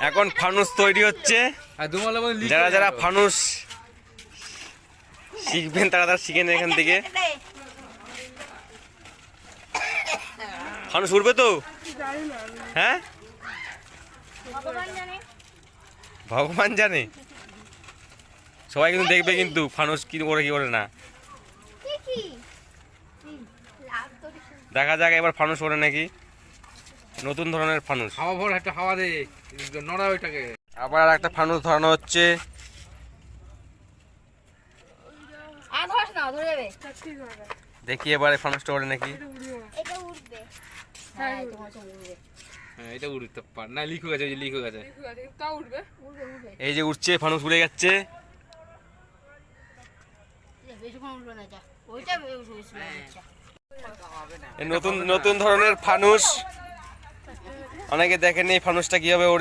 এখন ফানুস তৈরি হচ্ছে। যারা যারা ফানুস শিখবেন তারা শিখেন এখান থেকে। ফানুস উঠবে তো? হ্যাঁ, ভগবান জানে। সবাই কিন্তু দেখবে কিন্তু ফানুস কি করে না। দেখা যাক এবার ফানুস ওড়ে নাকি, নতুন ধরনের ফানুস। হাওয়া ভর একটা হাওয়া দে, নড়া ওইটাকে। আবার আর একটা ফানুস ধরানো হচ্ছে। দেখি এবারে ফানুসটা ওড়ে নাকি। হ্যাঁ এটা উড়তে পার না, লিখো গেছে, লিখো গেছে। এই যে উঠছে, ফানুস উড়ে যাচ্ছে। নতুন নতুন ধরনের ফানুস, অনেকে দেখেন এই ফানুসটা কিভাবে ওড়ে।